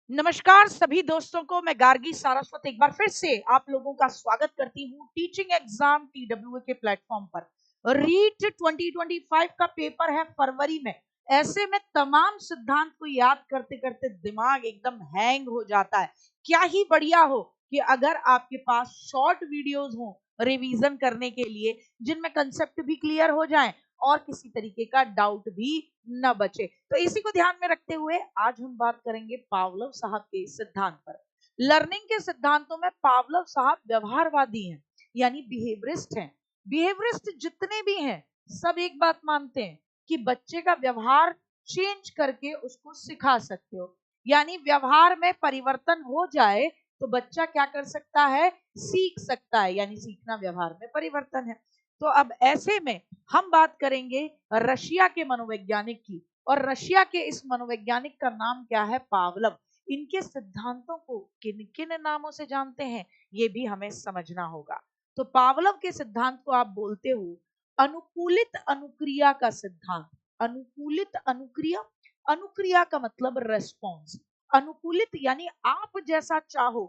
नमस्कार सभी दोस्तों को। मैं गार्गी सारस्वत एक बार फिर से आप लोगों का स्वागत करती हूँ टीचिंग एग्जाम TWA के प्लेटफॉर्म पर। रीट 2025 का पेपर है फरवरी में। ऐसे में तमाम सिद्धांत को याद करते करते दिमाग एकदम हैंग हो जाता है। क्या ही बढ़िया हो कि अगर आपके पास शॉर्ट वीडियोस हो रिवीजन करने के लिए, जिनमें कंसेप्ट भी क्लियर हो जाए और किसी तरीके का डाउट भी न बचे। तो इसी को ध्यान में रखते हुए आज हम बात करेंगे पावलोव साहब के सिद्धांत पर। लर्निंग के सिद्धांतों में पावलोव साहब व्यवहारवादी हैं, यानी बिहेवियरिस्ट हैं। बिहेवियरिस्ट जितने भी हैं सब एक बात मानते हैं कि बच्चे का व्यवहार चेंज करके उसको सिखा सकते हो, यानी व्यवहार में परिवर्तन हो जाए तो बच्चा क्या कर सकता है, सीख सकता है, यानी सीखना व्यवहार में परिवर्तन है। तो अब ऐसे में हम बात करेंगे रशिया के मनोवैज्ञानिक की, और रशिया के इस मनोवैज्ञानिक का नाम क्या है, पावलव। इनके सिद्धांतों को किन किन नामों से जानते हैं ये भी हमें समझना होगा। तो पावलव के सिद्धांत को आप बोलते हो अनुकूलित अनुक्रिया का सिद्धांत। अनुकूलित अनुक्रिया, अनुक्रिया का मतलब रेस्पॉन्स। अनुकूलित यानी आप जैसा चाहो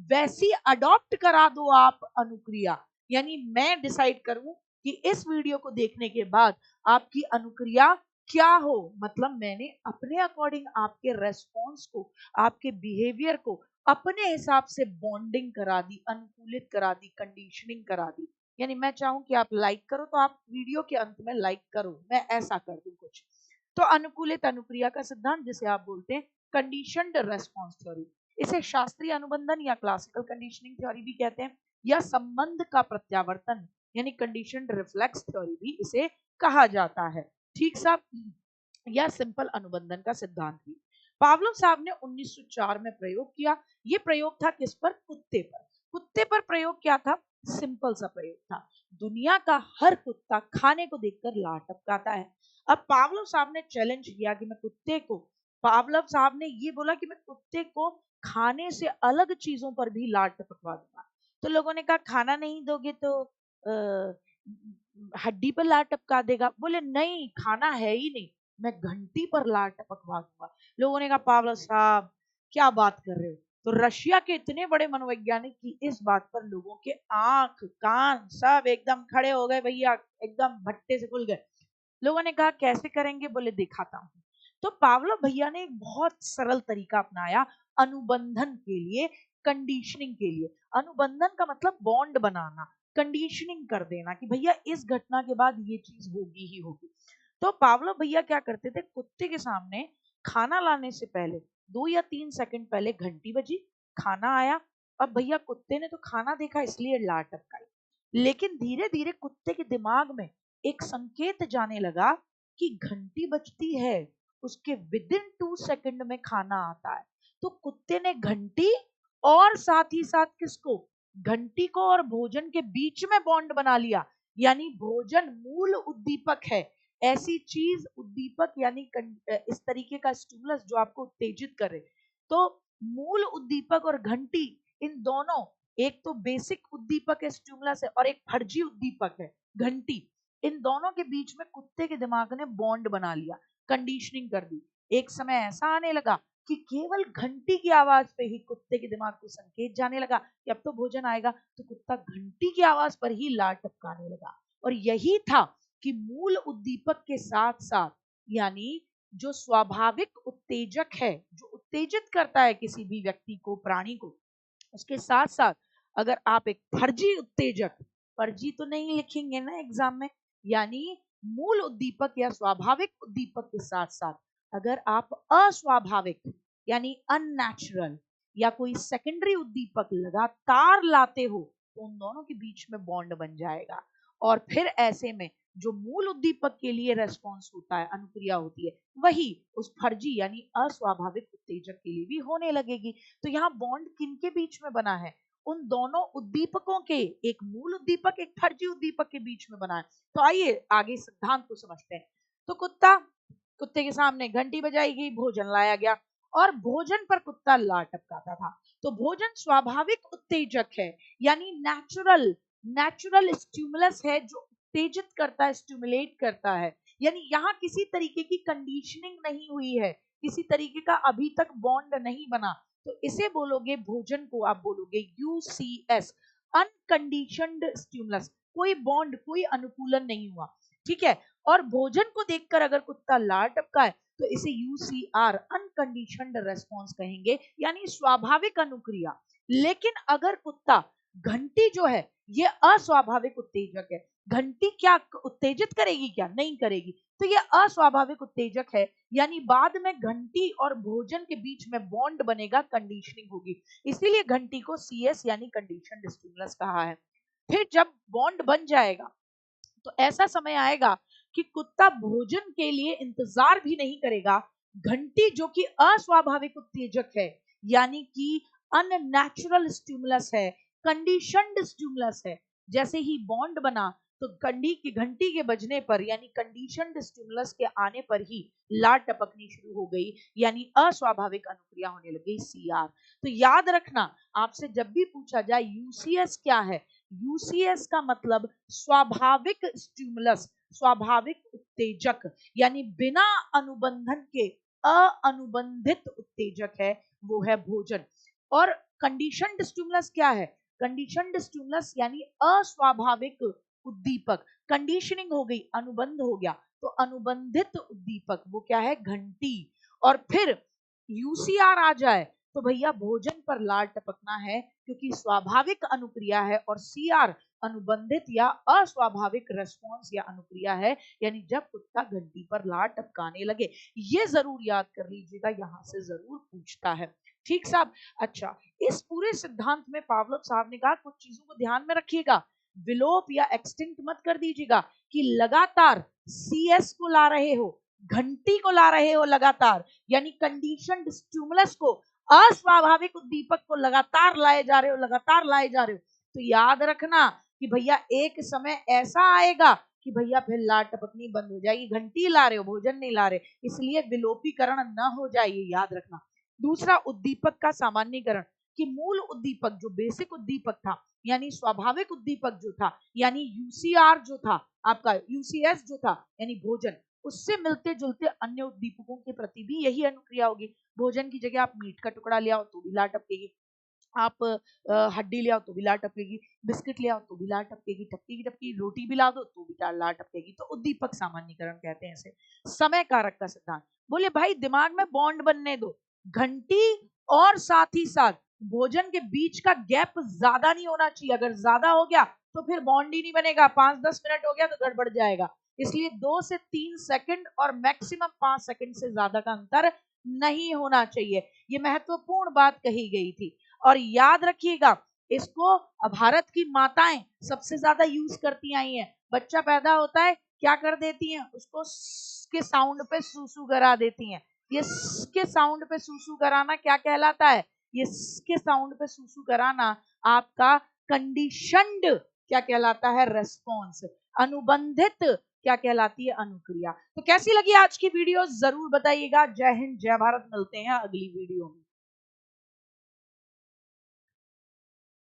वैसी अडॉप्ट करा दो आप अनुक्रिया, यानी मैं डिसाइड करूं कि इस वीडियो को देखने के बाद आपकी अनुक्रिया क्या हो, मतलब मैंने अपने अकॉर्डिंग आपके रेस्पॉन्स को, आपके बिहेवियर को अपने हिसाब से बॉन्डिंग करा दी, अनुकूलित करा दी, कंडीशनिंग करा दी। यानी मैं चाहूं कि आप लाइक करो तो आप वीडियो के अंत में लाइक करो, मैं ऐसा कर दूं कुछ। तो अनुकूलित अनुक्रिया का सिद्धांत, जिसे आप बोलते हैं कंडीशनड रेस्पॉन्स थ्योरी, इसे शास्त्रीय अनुबंधन या क्लासिकल कंडीशनिंग थ्योरी भी कहते हैं, या संबंध का प्रत्यावर्तन यानी कंडीशनड रिफ्लेक्स थ्योरी भी इसे कहा जाता है। ठीक साहब, या सिंपल अनुबंधन का सिद्धांत भी पावलोव साहब ने 1904 में प्रयोग किया। ये प्रयोग था किस पर, कुत्ते पर। कुत्ते पर प्रयोग क्या था, सिंपल सा प्रयोग था। दुनिया का हर कुत्ता खाने को देखकर लार टपकाता है। अब पावलोव साहब ने चैलेंज किया कि मैं कुत्ते को, पावलोव साहब ने ये बोला कि मैं कुत्ते को खाने से अलग चीजों पर भी लार टपकवा दूंगा। तो लोगों ने कहा खाना नहीं दोगे तो हड्डी पर लार टपका देगा। बोले नहीं, खाना है ही नहीं, मैं घंटी पर लार टपकवा दूंगा। लोगों ने कहा पावलोव साहब क्या बात कर रहे हो। तो रशिया के इतने बड़े मनोवैज्ञानिक की इस बात पर लोगों के आंख कान सब एकदम खड़े हो गए भैया, एकदम भट्टे से खुल गए। लोगों ने कहा कैसे करेंगे, बोले दिखाता हूं। तो पावलोव भैया ने एक बहुत सरल तरीका अपनाया अनुबंधन के लिए, कंडीशनिंग के लिए। अनुबंधन का मतलब बॉन्ड बनाना, कंडीशनिंग कर देना कि भैया इस घटना के बाद ये चीज होगी ही होगी। तो पावलोव भैया क्या करते थे, कुत्ते के सामने खाना लाने से पहले 2 या 3 सेकंड पहले घंटी बजी, खाना आया। अब भैया कुत्ते ने तो खाना देखा इसलिए लार टपकाई, लेकिन धीरे धीरे कुत्ते के दिमाग में एक संकेत जाने लगा कि घंटी बजती है, उसके विदिन 2 सेकंड में खाना आता है। तो कुत्ते ने घंटी और साथ ही साथ किसको, घंटी को और भोजन के बीच में बॉन्ड बना लिया। यानी भोजन मूल उद्दीपक है, ऐसी चीज उद्दीपक यानी इस तरीके का स्टिमुलस जो आपको उत्तेजित करे। तो मूल उद्दीपक और घंटी, इन दोनों, एक तो बेसिक उद्दीपक है स्टिमुलस है और एक फर्जी उद्दीपक है घंटी, इन दोनों के बीच में कुत्ते के दिमाग ने बॉन्ड बना लिया, कंडीशनिंग कर दी। एक समय ऐसा आने लगा कि केवल घंटी की आवाज पे ही कुत्ते के दिमाग को संकेत जाने लगा कि अब तो भोजन आएगा, तो कुत्ता घंटी की आवाज पर ही लार टपकाने लगा। और यही था कि मूल उद्दीपक के साथ साथ, यानी जो स्वाभाविक उत्तेजक है, जो उत्तेजित करता है किसी भी व्यक्ति को, प्राणी को, उसके साथ साथ अगर आप एक फर्जी उत्तेजक, फर्जी तो नहीं लिखेंगे ना एग्जाम में, यानी मूल उद्दीपक या स्वाभाविक उद्दीपक के साथ साथ अगर आप अस्वाभाविक यानी अननेचुरल या कोई सेकेंडरी उद्दीपक लगातार लाते हो तो उन दोनों के बीच में बॉन्ड बन जाएगा। और फिर ऐसे में जो मूल उद्दीपक के लिए रेस्पॉन्स होता है, अनुक्रिया होती है, वही उस फर्जी यानी अस्वाभाविक उत्तेजक के लिए भी होने लगेगी। तो यहाँ बॉन्ड किनके बीच में बना है, उन दोनों उद्दीपकों के, एक मूल उद्दीपक एक फर्जी उद्दीपक के बीच में बना है। तो आइए आगे सिद्धांत को समझते हैं। तो कुत्ते के सामने घंटी बजाई गई, भोजन लाया गया और भोजन पर कुत्ता लार टपकाता था। तो भोजन स्वाभाविक उत्तेजक है, यानी नेचुरल, नेचुरल स्टिमुलस है जो उत्तेजित करता है, स्टिमुलेट करता है। यानी यहाँ किसी तरीके की कंडीशनिंग नहीं हुई है, किसी तरीके का अभी तक बॉन्ड नहीं बना, तो इसे बोलोगे, भोजन को आप बोलोगे यूसीएस, अनकंडीशनड स्टिमुलस, कोई बॉन्ड, कोई अनुकूलन नहीं हुआ, ठीक है। और भोजन को देखकर अगर कुत्ता लार टपकाए तो इसे यूसीआर, अनकंडीशनड रेस्पॉन्स कहेंगे, यानी स्वाभाविक अनुक्रिया। लेकिन अगर कुत्ता, घंटी जो है ये अस्वाभाविक उत्तेजक है, घंटी क्या उत्तेजित करेगी? क्या नहीं करेगी, तो ये अस्वाभाविक उत्तेजक है, यानी बाद में घंटी और भोजन के बीच में बॉन्ड बनेगा, कंडीशनिंग होगी, इसीलिए घंटी को सीएस यानी कंडीशनड स्टिमुलस कहा है। फिर जब बॉन्ड बन जाएगा तो ऐसा समय आएगा कि कुत्ता भोजन के लिए इंतजार भी नहीं करेगा, घंटी जो कि अस्वाभाविक उत्तेजक है, यानी कि अननेचुरल स्टिमुलस है, कंडीशनड स्टिमुलस है, जैसे ही बॉन्ड बना तो घंटी के बजने पर, यानी कंडीशनड स्टिमुलस के आने पर ही लार टपकनी शुरू हो गई, यानी अस्वाभाविक अनुक्रिया होने लगी, सीआर। तो याद रखना, आपसे जब भी पूछा जाए यूसीएस क्या है, यूसीएस का मतलब स्वाभाविक स्टिमुलस, स्वाभाविक उत्तेजक, यानी बिना अनुबंधन के अअनुबंधित उत्तेजक है, वो है भोजन। और कंडीशनड स्टिमुलस क्या है? कंडीशनड स्टिमुलस यानी अस्वाभाविक उद्दीपक, कंडीशनिंग हो गई, अनुबंध हो गया, तो अनुबंधित उद्दीपक वो क्या है? घंटी। और फिर यूसीआर आ जाए तो भैया भोजन पर लार टपकना है, क्योंकि स्वाभाविक अनुक्रिया है, और सीआर अनुबंधित या अस्वाभाविक रेस्पॉन्स या अनुक्रिया है, यानी जब कुत्ता घंटी पर लार टपकाने लगे। ये जरूर याद कर लीजिएगा, यहां से जरूर पूछता है, ठीक साहब। अच्छा, इस पूरे सिद्धांत में पावलोव साहब ने कहा कुछ चीजों को ध्यान में रखिएगा, विलोप या एक्सटिंक्ट मत कर दीजिएगा कि लगातार सीएस को ला रहे हो, घंटी को ला रहे हो लगातार, यानी कंडीशनड स्टिमुलस को, अस्वाभाविक उद्दीपक को लगातार लाए जा रहे हो, लगातार लाए जा रहे हो। तो याद रखना कि भैया एक समय ऐसा आएगा कि भैया फिर लार टपकनी बंद हो जाएगी, घंटी ला रहे हो, भोजन नहीं ला रहे, इसलिए विलोपीकरण न हो जाए, याद रखना। दूसरा, उद्दीपक का सामान्यीकरण, कि मूल उद्दीपक जो बेसिक उद्दीपक था, यानी स्वाभाविक उद्दीपक जो था, यानी यूसीआर जो था आपका, यूसीएस जो था यानी भोजन, उससे मिलते जुलते अन्य उद्दीपकों के प्रति भी यही अनुक्रिया होगी। भोजन की जगह आप मीट का टुकड़ा ले आओ तो भी लार टपकेगी, आप हड्डी ले आओ तो भी लार टपकेगी, बिस्किट ले आओ तो भी लार टपकेगी, टपकी टपकी रोटी भी ला दो तो भी लार टपकेगी। तो उद्दीपक सामान्यीकरण कहते हैं इसे। समय कारक का सिद्धांत, बोले भाई दिमाग में बॉन्ड बनने दो, घंटी और साथ ही साथ भोजन के बीच का गैप ज्यादा नहीं होना चाहिए, अगर ज्यादा हो गया तो फिर बॉन्ड ही नहीं बनेगा, 5-10 मिनट हो गया तो गड़बड़ जाएगा, इसलिए 2 से 3 सेकंड और मैक्सिमम 5 सेकंड से ज्यादा का अंतर नहीं होना चाहिए, ये महत्वपूर्ण बात कही गई थी। और याद रखिएगा, इसको भारत की माताएं सबसे ज्यादा यूज करती आई हैं, बच्चा पैदा होता है क्या कर देती हैं, उसको के साउंड पे सूसू करा देती हैं, ये के साउंड पे सूसू कराना क्या कहलाता है? ये के साउंड पे सूसू कराना आपका कंडीशनड क्या कहलाता है? रेस्पॉन्स। अनुबंधित क्या कहलाती है? अनुक्रिया। तो कैसी लगी आज की वीडियो जरूर बताइएगा। जय हिंद, जय भारत, मिलते हैं अगली वीडियो में।